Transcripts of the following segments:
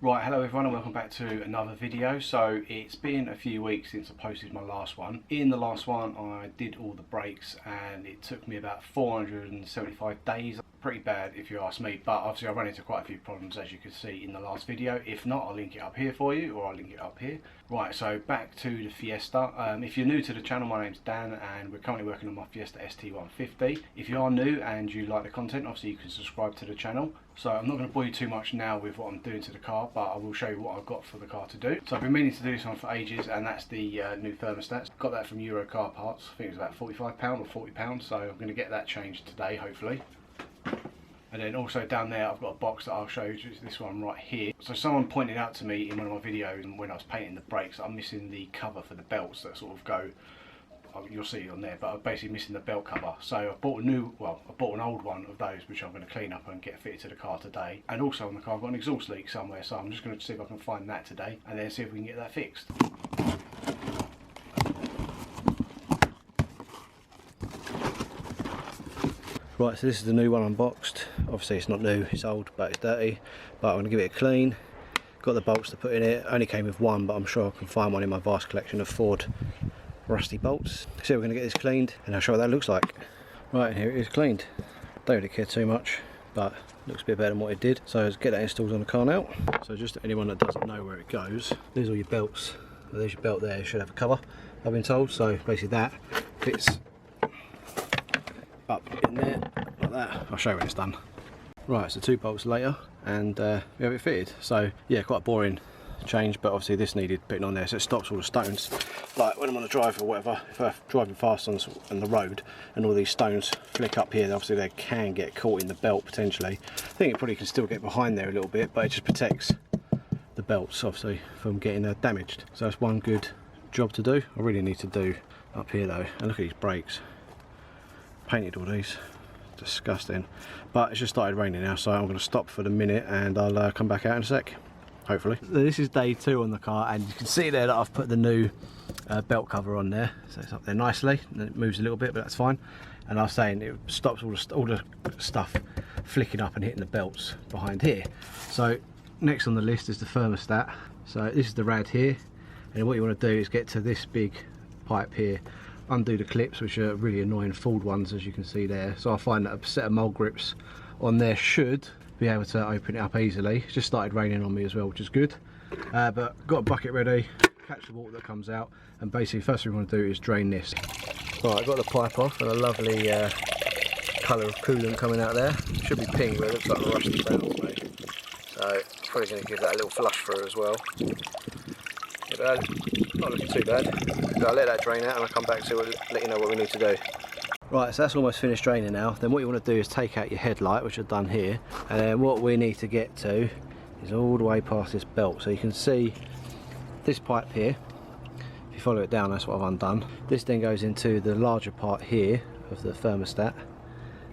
Right, hello everyone and welcome back to another video. So it's been a few weeks since I posted my last one. In the last one I did all the brakes and it took me about 475 days. Pretty bad if you ask me, but obviously I ran into quite a few problems as you can see in the last video. If not, I'll link it up here for you, or I'll link it up here. Right, so back to the Fiesta. If you're new to the channel, my name's Dan and we're currently working on my Fiesta ST150. If you are new and you like the content, obviously you can subscribe to the channel. So I'm not going to bore you too much now with what I'm doing to the car, but I will show you what I've got for the car to do. So I've been meaning to do this one for ages, and that's the new thermostat. Got that from Euro Car Parts. I think it was about £45 or £40, so I'm going to get that changed today, hopefully. And then also down there I've got a box that I'll show you, this one right here. So someone pointed out to me in one of my videos when I was painting the brakes, I'm missing the cover for the belts that sort of go, you'll see it on there, but I'm basically missing the belt cover. So I bought I bought an old one of those which I'm going to clean up and get fitted to the car today. And also on the car I've got an exhaust leak somewhere, so I'm just going to see if I can find that today and then see if we can get that fixed. Right, so this is the new one unboxed. Obviously it's not new, it's old, but it's dirty. But I'm going to give it a clean. Got the bolts to put in it. Only came with one, but I'm sure I can find one in my vast collection of Ford rusty bolts. So we're going to get this cleaned and I'll show you what that looks like. Right, here it is cleaned. Don't really care too much, but looks a bit better than what it did. So let's get that installed on the car now. So just to anyone that doesn't know where it goes, there's all your belts. There's your belt there, it should have a cover, I've been told. So basically that fits up in there like that. I'll show you when it's done. Right, so 2 bolts later and we have it fitted. So yeah, quite a boring change, but obviously this needed putting on there so it stops all the stones. Like when I'm on a drive or whatever, if I'm driving fast on the road and all these stones flick up here, obviously they can get caught in the belt potentially. I think it probably can still get behind there a little bit, but it just protects the belts obviously from getting damaged. So that's one good job to do. I really need to do up here though, and look at these brakes. Painted all these, disgusting. But it's just started raining now, so I'm going to stop for the minute and I'll come back out in a sec, hopefully. So this is day 2 on the car, and you can see there that I've put the new belt cover on there, so it's up there nicely, and then it moves a little bit, but that's fine. And I was saying it stops all the stuff flicking up and hitting the belts behind here. So next on the list is the thermostat. So this is the rad here, and what you want to do is get to this big pipe here, undo the clips, which are really annoying Ford ones, as you can see there. So I find that a set of mole grips on there should be able to open it up easily. It's just started raining on me as well, which is good. But got a bucket ready, catch the water that comes out, and basically first thing we want to do is drain this. Right, I've got the pipe off and a lovely colour of coolant coming out there. It should be pink, but it looks like rusty brown to me. So probably going to give that a little flush through as well. Not looking too bad. So I'll let that drain out and I'll come back to let you know what we need to do. Right, so that's almost finished draining now. Then what you want to do is take out your headlight, which I've done here, and then what we need to get to is all the way past this belt. So you can see this pipe here. If you follow it down, that's what I've undone. This then goes into the larger part here of the thermostat,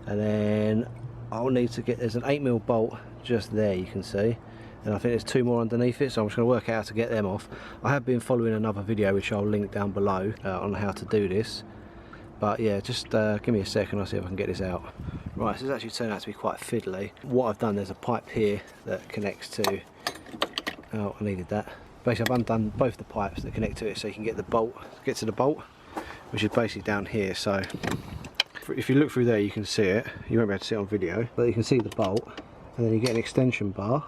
and then I'll need to get, there's an 8mm bolt just there, you can see, and I think there's 2 more underneath it, so I'm just going to work out how to get them off. I have been following another video which I'll link down below on how to do this. But yeah, just give me a second, I'll see if I can get this out. Right, so it's actually turned out to be quite fiddly. What I've done, there's a pipe here that connects to, oh I needed that. Basically I've undone both the pipes that connect to it so you can get the bolt, get to the bolt, which is basically down here. So if you look through there you can see it, you won't be able to see it on video, but you can see the bolt, and then you get an extension bar.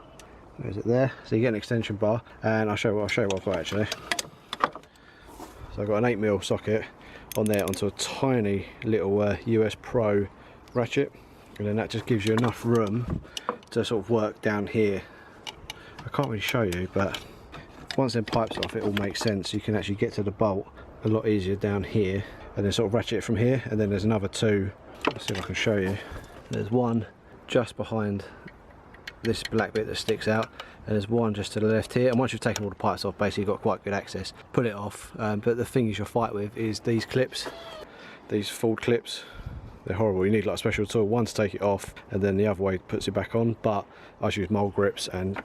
Where is it there? So you get an extension bar, and I'll show you what I've got actually. So I've got an 8mm socket on there onto a tiny little US Pro ratchet, and then that just gives you enough room to sort of work down here. I can't really show you, but once them pipes off it all makes sense. You can actually get to the bolt a lot easier down here and then sort of ratchet it from here, and then there's another 2, let's see if I can show you. There's one just behind this black bit that sticks out, and there's one just to the left here, and once you've taken all the pipes off, basically you've got quite good access. Put it off, but the thing you'll fight with is these clips, these Ford clips. They're horrible. You need like a special tool, one to take it off and then the other way puts it back on, but I just use mole grips and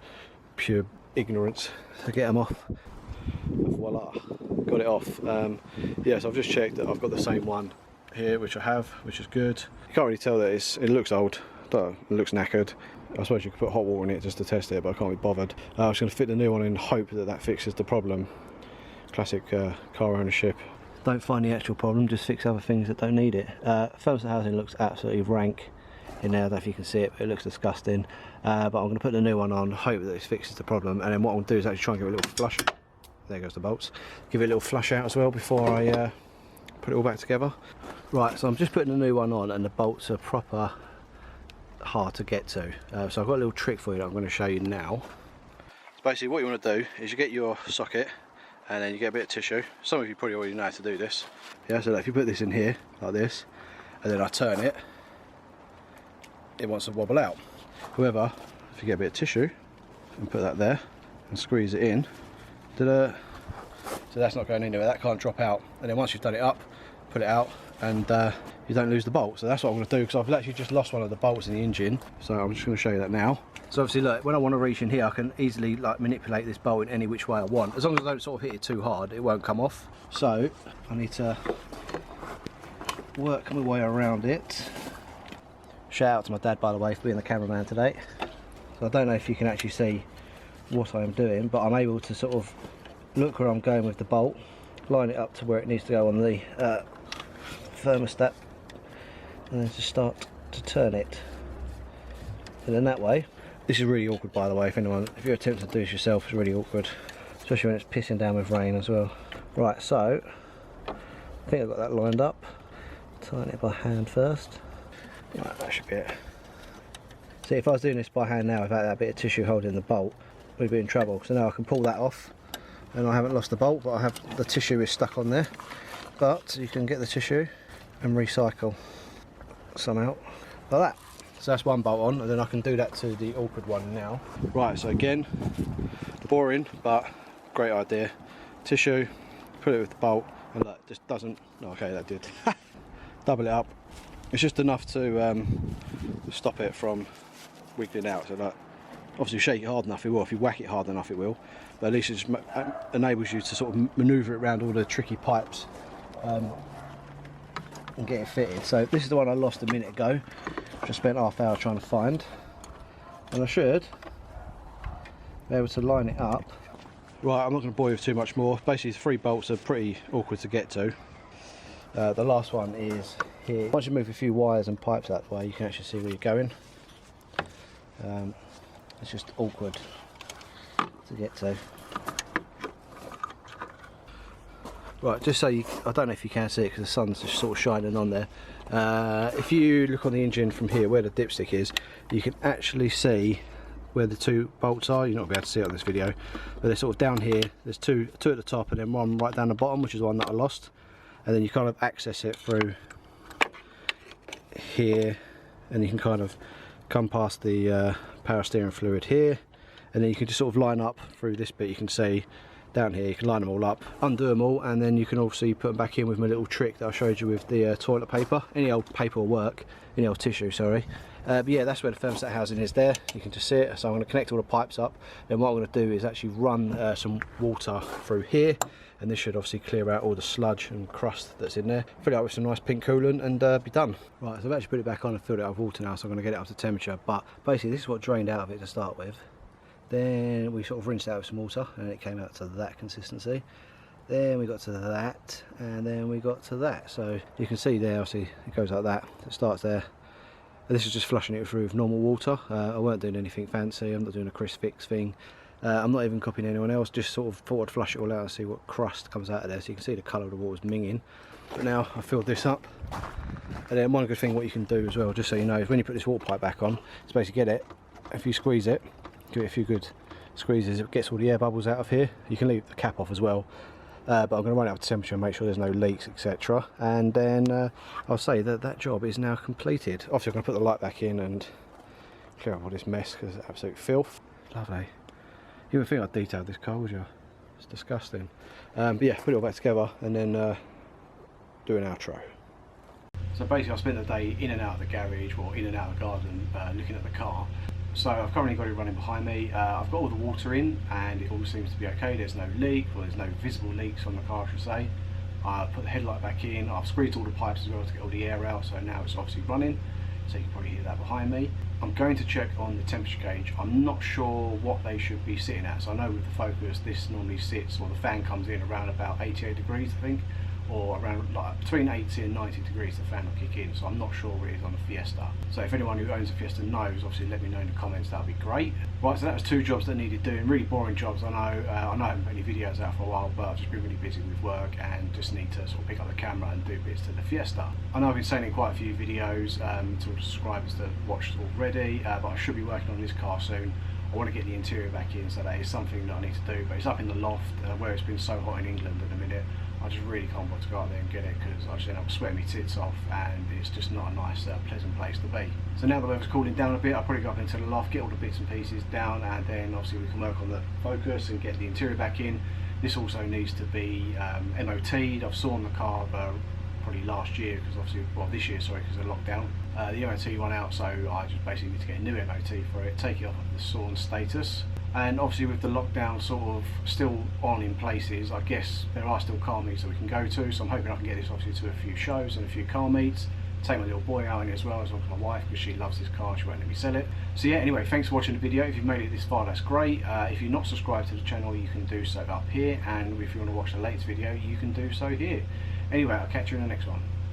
pure ignorance to get them off. Voila, got it off. Yeah, so I've just checked that I've got the same one here, which I have, which is good. You can't really tell that it looks old, it looks knackered. I suppose you could put hot water in it just to test it, but I can't be bothered. I was going to fit the new one in and hope that that fixes the problem. Classic car ownership. Don't find the actual problem, just fix other things that don't need it. Thermostat housing looks absolutely rank in there. I don't know if you can see it, but it looks disgusting. But I'm going to put the new one on, hope that this fixes the problem, and then what I'll do is actually try and give it a little flush. There goes the bolts. Give it a little flush out as well before I put it all back together. Right, so I'm just putting the new one on, and the bolts are proper hard to get to. So I've got a little trick for you that I'm going to show you now. So basically what you want to do is you get your socket, and then you get a bit of tissue. Some of you probably already know how to do this. Yeah, so if you put this in here like this, and then I turn it, it wants to wobble out. However, if you get a bit of tissue and put that there and squeeze it in, so that's not going anywhere, that can't drop out. And then once you've done it up, put it out, and you don't lose the bolt. So that's what I'm going to do, because I've actually just lost one of the bolts in the engine. So I'm just going to show you that now. So obviously look, when I want to reach in here, I can easily like manipulate this bolt in any which way I want. As long as I don't sort of hit it too hard, it won't come off. So I need to work my way around it. Shout out to my dad, by the way, for being the cameraman today. So I don't know if you can actually see what I'm doing, but I'm able to sort of look where I'm going with the bolt, line it up to where it needs to go on the thermostat, and then just start to turn it. And then that way, this is really awkward, by the way, if you're attempting to do this yourself, it's really awkward, especially when it's pissing down with rain as well. Right, so I think I've got that lined up. Tighten it by hand first. Right, that should be it. See, if I was doing this by hand now without that bit of tissue holding the bolt, we'd be in trouble. So now I can pull that off, and I haven't lost the bolt, but I have the tissue is stuck on there. But you can get the tissue and recycle some out like that. So that's one bolt on, and then I can do that to the awkward one now. Right, so again, boring but great idea. Tissue, put it with the bolt, and look, just doesn't. Okay, that did. Double it up. It's just enough to stop it from wiggling out. So that, obviously, shake it hard enough, it will. If you whack it hard enough, it will. But at least it just enables you to sort of manoeuvre it around all the tricky pipes and get it fitted. So this is the one I lost a minute ago, which I spent half hour trying to find, and I should be able to line it up. Right, I'm not going to bore you with too much more. Basically, the 3 bolts are pretty awkward to get to. The last one is here. Once you move a few wires and pipes that way, you can actually see where you're going. It's just awkward to get to. Right, just so you, I don't know if you can see it because the sun's just sort of shining on there. If you look on the engine from here, where the dipstick is, you can actually see where the 2 bolts are. You're not going to be able to see it on this video, but they're sort of down here. There's two at the top and then one right down the bottom, which is the one that I lost. And then you kind of access it through here, and you can kind of come past the power steering fluid here, and then you can just sort of line up through this bit. You can see down here, you can line them all up, undo them all, and then you can obviously put them back in with my little trick that I showed you with the toilet paper. Any old paper will work, any old tissue, sorry. But yeah, that's where the thermostat housing is there. You can just see it. So I'm going to connect all the pipes up. Then what I'm going to do is actually run some water through here, and this should obviously clear out all the sludge and crust that's in there. Fill it up with some nice pink coolant and be done. Right, so I've actually put it back on and filled it up with water now, so I'm going to get it up to temperature. But basically this is what drained out of it to start with. Then we sort of rinsed it out with some water, and it came out to that consistency. Then we got to that, and then we got to that. So you can see there, obviously it goes like that. It starts there. And this is just flushing it through with normal water. I weren't doing anything fancy. I'm not doing a crisp fix thing. I'm not even copying anyone else. Just sort of thought I'd flush it all out and see what crust comes out of there. So you can see the colour of the water's minging. But now I filled this up. And then one good thing what you can do as well, just so you know, is when you put this water pipe back on, is basically get it. If you squeeze it, give it a few good squeezes, it gets all the air bubbles out of here. You can leave the cap off as well. But I'm going to run it up to temperature and make sure there's no leaks, etc. And then I'll say that that job is now completed. Obviously I'm going to put the light back in and clear up all this mess because it's absolute filth. Lovely. You wouldn't think I'd detailed this car, would you? It's disgusting. But yeah, put it all back together and then do an outro. So basically I spent the day in and out of the garage, or in and out of the garden, looking at the car. So I've currently got it running behind me. I've got all the water in and it all seems to be okay. There's no leak, or there's no visible leaks on the car, I should say. I put the headlight back in. I've squeezed all the pipes as well to get all the air out, so now it's obviously running. So you can probably hear that behind me. I'm going to check on the temperature gauge. I'm not sure what they should be sitting at. So I know with the Focus, this normally sits, or the fan comes in around about 88 degrees, I think, or around like between 80 and 90 degrees the fan will kick in. So I'm not sure what it is on the Fiesta. So if anyone who owns a Fiesta knows, obviously let me know in the comments, that would be great. Right, so that was 2 jobs that needed doing, really boring jobs, I know. I know I haven't put any videos out for a while, but I've just been really busy with work and just need to sort of pick up the camera and do bits to the Fiesta. I know I've been saying in quite a few videos to subscribers that watched already, but I should be working on this car soon. I want to get the interior back in, so that is something that I need to do, but it's up in the loft where it's been so hot in England at the minute. I just really can't bother to go out there and get it because I just end up sweating my tits off, and it's just not a nice, pleasant place to be. So now the weather's cooling down a bit, I'll probably go up into the loft, get all the bits and pieces down, and then obviously we can work on the Focus and get the interior back in. This also needs to be MOT'd. I've sawn the car probably last year, because obviously, well, this year, sorry, because of lockdown. The MOT went out, so I just basically need to get a new MOT for it, take it off of the sawn status. And obviously with the lockdown sort of still on in places, I guess there are still car meets that we can go to, so I'm hoping I can get this obviously to a few shows and a few car meets. Take my little boy out in it as well as my wife, because she loves this car, she won't let me sell it. So yeah, anyway, thanks for watching the video. If you've made it this far, that's great. If you're not subscribed to the channel, you can do so up here, and if you want to watch the latest video, you can do so here. Anyway, I'll catch you in the next one.